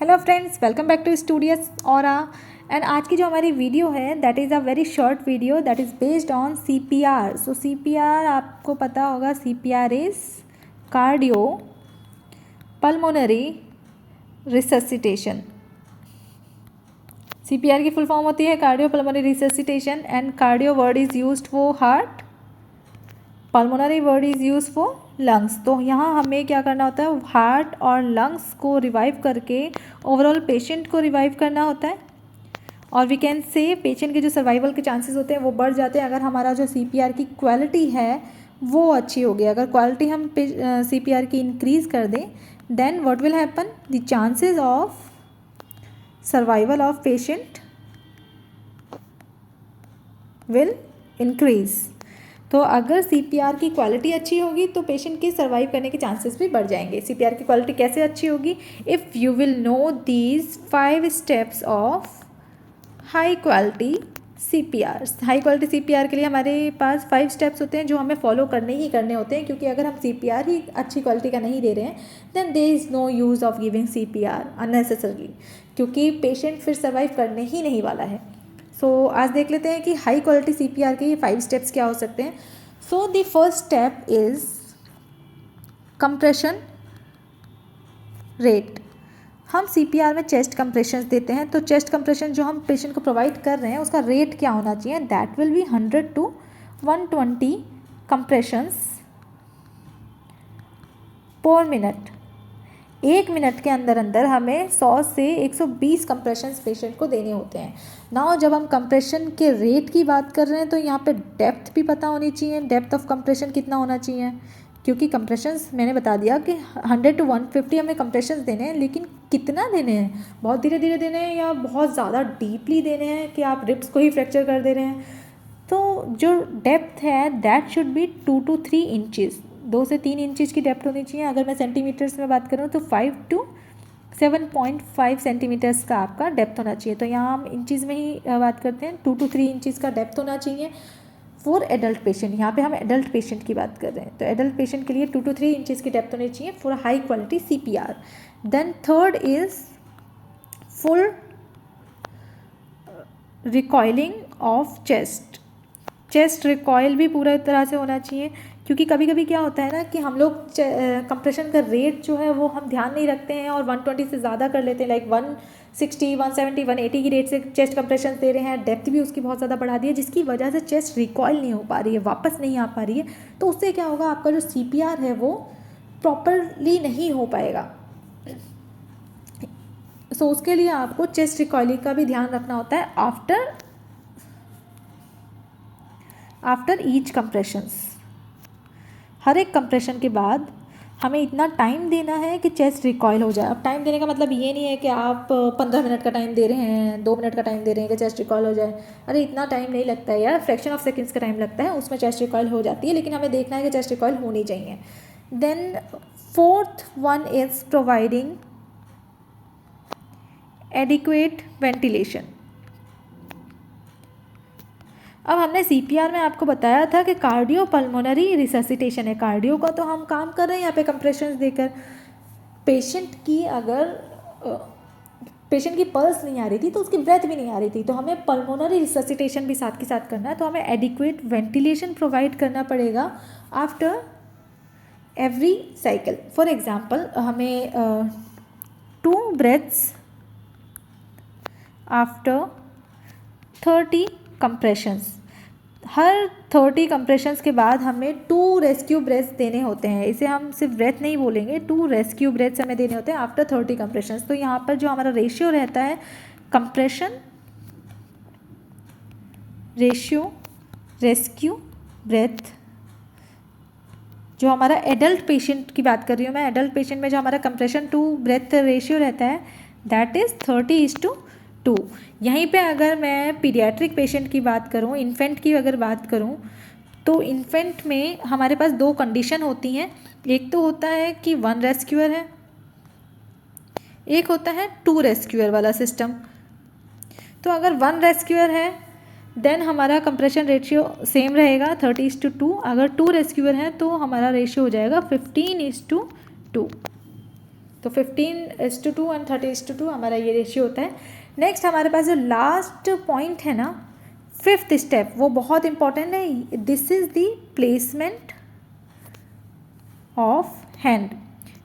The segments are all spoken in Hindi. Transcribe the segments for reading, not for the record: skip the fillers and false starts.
Hello friends, welcome back to Studious Aura. And आज की जो हमारी वीडियो है that is a very short video that is based on CPR। So CPR आपको पता होगा, CPR is cardio pulmonary resuscitation. CPR की फुल फॉर्म होती है cardio pulmonary resuscitation and cardio word is used for heart, pulmonary word is use for lungs. तो यहाँ हमें क्या करना होता है, हार्ट और लंग्स को रिवाइव करके ओवरऑल पेशेंट को रिवाइव करना होता है। और वी कैन से पेशेंट के जो सर्वाइवल के चांसेस होते हैं वो बढ़ जाते हैं अगर हमारा जो CPR की क्वालिटी है वो अच्छी होगी। अगर क्वालिटी हम CPR की इंक्रीज़ कर दें then what will happen, the chances of survival of patient will increase. तो अगर CPR की क्वालिटी अच्छी होगी तो पेशेंट के सर्वाइव करने के चांसेस भी बढ़ जाएंगे। CPR की क्वालिटी कैसे अच्छी होगी? If you will know these 5 steps of high quality CPR। High quality CPR के लिए हमारे पास 5 स्टेप्स होते हैं जो हमें फॉलो करने ही करने होते हैं, क्योंकि अगर हम CPR ही अच्छी क्वालिटी का नहीं दे रहे हैं then there is no use of giving CPR unnecessarily, क्योंकि पेशेंट फिर सर्वाइव करने ही नहीं वाला है। आज देख लेते हैं कि हाई क्वालिटी CPR के ये 5 स्टेप्स क्या हो सकते हैं। The first step is compression rate. हम CPR में चेस्ट कंप्रेशंस देते हैं, तो चेस्ट कंप्रेशन जो हम पेशेंट को प्रोवाइड कर रहे हैं उसका रेट क्या होना चाहिए? That will be 100 to 120 compressions पर मिनट। 1 मिनट के अंदर अंदर हमें 100 से 120 कंप्रेशंस पेशेंट को देने होते हैं। नाउ जब हम कंप्रेशन के रेट की बात कर रहे हैं तो यहाँ पे डेप्थ भी पता होनी चाहिए, डेप्थ ऑफ कंप्रेशन कितना होना चाहिए, क्योंकि कंप्रेशंस मैंने बता दिया कि 100 to 150 हमें कंप्रेशंस देने हैं, लेकिन कितना देने हैं? बहुत धीरे धीरे देने हैं या बहुत ज़्यादा डीपली देने हैं कि आप रिब्स को ही फ्रैक्चर कर दे रहे हैं? तो जो डेप्थ है that should be 2 to 3 inches, 2 से 3 इंचज़ की डेप्थ होनी चाहिए। अगर मैं सेंटीमीटर्स में बात करूँ तो 5 to 7.5 सेंटीमीटर्स का आपका डेप्थ होना चाहिए। तो यहाँ हम इंचज़ में ही बात करते हैं, 2 to 3 इंचज़ का डेप्थ होना चाहिए फॉर एडल्ट पेशेंट। यहाँ पे हम एडल्ट पेशेंट की बात कर रहे हैं, तो एडल्ट पेशेंट के लिए 2 to 3 इंचज़ की डेप्थ होनी चाहिए for high quality CPR। Then third is full recoiling of chest. Chest recoil भी पूरा तरह से होना चाहिए, क्योंकि कभी कभी क्या होता है ना कि हम लोग कंप्रेशन का रेट जो है वो हम ध्यान नहीं रखते हैं और 120 से ज़्यादा कर लेते हैं, लाइक 160, 170, 180 की रेट से चेस्ट कंप्रेशन दे रहे हैं, डेप्थ भी उसकी बहुत ज़्यादा बढ़ा दी है, जिसकी वजह से चेस्ट रिकॉयल नहीं हो पा रही है, वापस नहीं आ पा रही है। तो उससे क्या होगा, आपका जो CPR है वो प्रॉपरली नहीं हो पाएगा। उसके लिए आपको चेस्ट रिकॉयलिंग का भी ध्यान रखना होता है आफ्टर ईच कंप्रेशंस। हर एक कंप्रेशन के बाद हमें इतना टाइम देना है कि चेस्ट रिकॉयल हो जाए। अब टाइम देने का मतलब ये नहीं है कि आप 15 मिनट का टाइम दे रहे हैं, 2 मिनट का टाइम दे रहे हैं कि चेस्ट रिकॉयल हो जाए। अरे इतना टाइम नहीं लगता है यार, फ्रैक्शन ऑफ सेकंड्स का टाइम लगता है, उसमें चेस्ट रिकॉयल हो जाती है, लेकिन हमें देखना है कि चेस्ट रिकॉयल होनी चाहिए। Then fourth one is providing adequate ventilation. अब हमने CPR में आपको बताया था कि कार्डियो पल्मोनरी रिससिटेशन है। कार्डियो का तो हम काम कर रहे हैं यहाँ पे कंप्रेशंस देकर। पेशेंट की पल्स नहीं आ रही थी तो उसकी ब्रेथ भी नहीं आ रही थी, तो हमें पल्मोनरी रिससिटेशन भी साथ के साथ करना है। तो हमें एडिक्वेट वेंटिलेशन प्रोवाइड करना पड़ेगा after every cycle. For example हमें 2 ब्रेथ्स आफ्टर 30 कंप्रेशंस, हर 30 कंप्रेशंस के बाद हमें 2 रेस्क्यू ब्रेथ्स देने होते हैं। इसे हम सिर्फ ब्रेथ नहीं बोलेंगे, 2 रेस्क्यू ब्रेथ्स हमें देने होते हैं आफ्टर 30 कंप्रेशंस। तो यहाँ पर जो हमारा रेशियो रहता है, कंप्रेशन रेशियो रेस्क्यू ब्रेथ, जो हमारा एडल्ट पेशेंट की बात कर रही हूँ मैं, एडल्ट पेशेंट में जो हमारा कंप्रेशन टू ब्रेथ रेशियो रहता है दैट इज़ 30:2। यहीं पे अगर मैं पीडियाट्रिक पेशेंट की बात करूँ, इन्फेंट की अगर बात करूँ, तो इन्फेंट में हमारे पास 2 कंडीशन होती हैं। एक तो होता है कि 1 रेस्क्यूअर है, एक होता है 2 रेस्क्यूअर वाला सिस्टम। तो अगर 1 रेस्क्यूअर है देन हमारा कंप्रेशन रेशियो सेम रहेगा 30:2। अगर 2 रेस्क्यूअर हैं तो हमारा रेशियो हो जाएगा 15:2। तो तो 15:2 एंड 30:2 हमारा ये रेशियो होता है। नेक्स्ट हमारे पास जो लास्ट पॉइंट है ना, 5th स्टेप, वो बहुत इंपॉर्टेंट है। This is the placement of hand.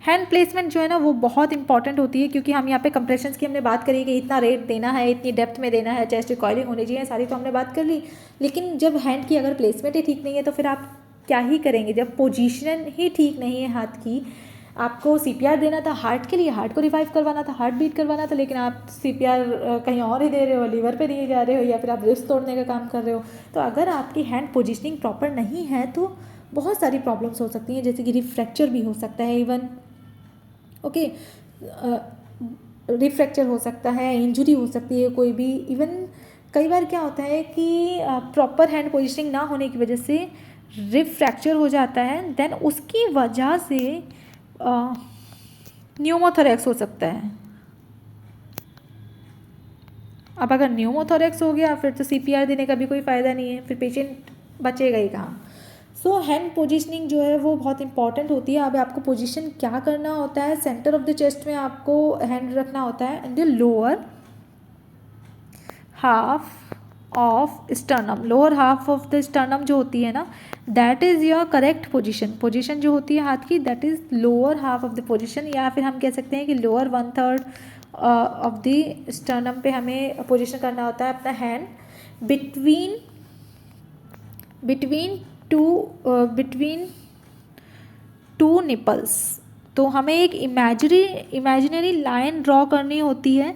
Hand placement जो है ना वो बहुत इंपॉर्टेंट होती है, क्योंकि हम यहाँ पे कंप्रेशंस की हमने बात करी कि इतना रेट देना है, इतनी डेप्थ में देना है, चेस्ट रिकॉइलिंग होनी चाहिए, सारी तो हमने बात कर ली। लेकिन जब हैंड की अगर प्लेसमेंट ही ठीक नहीं है तो फिर आप क्या ही करेंगे। जब पोजीशन ही ठीक नहीं है हाथ की, आपको CPR देना था हार्ट के लिए, हार्ट को रिवाइव करवाना था, हार्ट बीट करवाना था, लेकिन आप CPR कहीं और ही दे रहे हो, लीवर पे दिए जा रहे हो, या फिर आप रिस्ट तोड़ने का काम कर रहे हो। तो अगर आपकी हैंड पोजीशनिंग प्रॉपर नहीं है तो बहुत सारी प्रॉब्लम्स हो सकती हैं, जैसे कि रिफ्रैक्चर भी हो सकता है, इवन ओके रिफ्रैक्चर हो सकता है, इंजरी हो सकती है कोई भी। इवन कई बार क्या होता है कि प्रॉपर हैंड पोजीशनिंग ना होने की वजह से रिफ्रैक्चर हो जाता है, देन उसकी वजह से न्यूमोथोरैक्स हो सकता है। अब अगर न्यूमोथोरैक्स हो गया फिर तो CPR देने का भी कोई फ़ायदा नहीं है, फिर पेशेंट बचेगा ही कहाँ। सो हैंड पोजीशनिंग जो है वो बहुत इंपॉर्टेंट होती है। अब आपको पोजीशन क्या करना होता है, सेंटर ऑफ द चेस्ट में आपको हैंड रखना होता है, and the lower half of sternum, lower half of the sternum जो होती है ना, that is your correct position. Position जो होती है हाथ की, that is lower half of the position, या फिर हम कह सकते हैं कि लोअर 1/3 ऑफ द स्टर्नम पे हमें पोजीशन करना होता है अपना हैंड, बिटवीन टू निपल्स। तो हमें एक इमेजिनरी लाइन ड्रॉ करनी होती है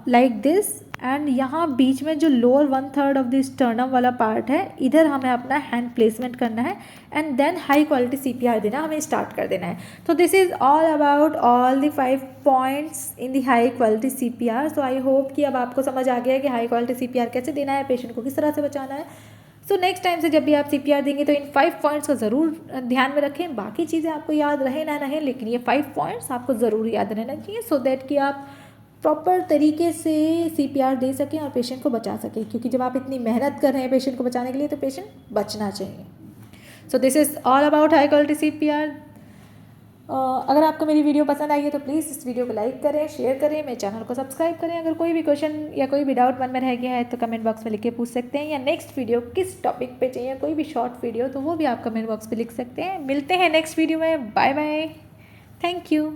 लाइक दिस, एंड यहाँ बीच में जो लोअर 1/3 ऑफ द स्टर्नम वाला पार्ट है, इधर हमें अपना हैंड प्लेसमेंट करना है, and then high quality CPR देना हमें स्टार्ट कर देना है। तो this is all about all the 5 points in the high quality CPR। So I hope कि अब आपको समझ आ गया है कि हाई क्वालिटी CPR कैसे देना है, पेशेंट को किस तरह से बचाना है। सो नेक्स्ट टाइम से जब भी आप CPR देंगे तो इन 5 पॉइंट्स को ज़रूर ध्यान में रखें। बाकी चीज़ें आपको याद रहे ना रहे, लेकिन ये 5 पॉइंट्स आपको ज़रूर याद रहना चाहिए, सो दैट कि आप प्रॉपर तरीके से CPR दे सकें और पेशेंट को बचा सकें। क्योंकि जब आप इतनी मेहनत कर रहे हैं पेशेंट को बचाने के लिए तो पेशेंट बचना चाहिए। So this is all about high quality CPR। अगर आपको मेरी वीडियो पसंद आई है तो प्लीज़ इस वीडियो को लाइक करें, शेयर करें, मेरे चैनल को सब्सक्राइब करें। अगर कोई भी क्वेश्चन या कोई भी डाउट मन में रह गया है तो कमेंट बॉक्स में लिख के पूछ सकते हैं, या नेक्स्ट वीडियो किस टॉपिक पे चाहिए, कोई भी शॉर्ट वीडियो, तो वो भी आप कमेंट बॉक्स पे लिख सकते हैं। मिलते हैं नेक्स्ट वीडियो में। Bye bye, thank you.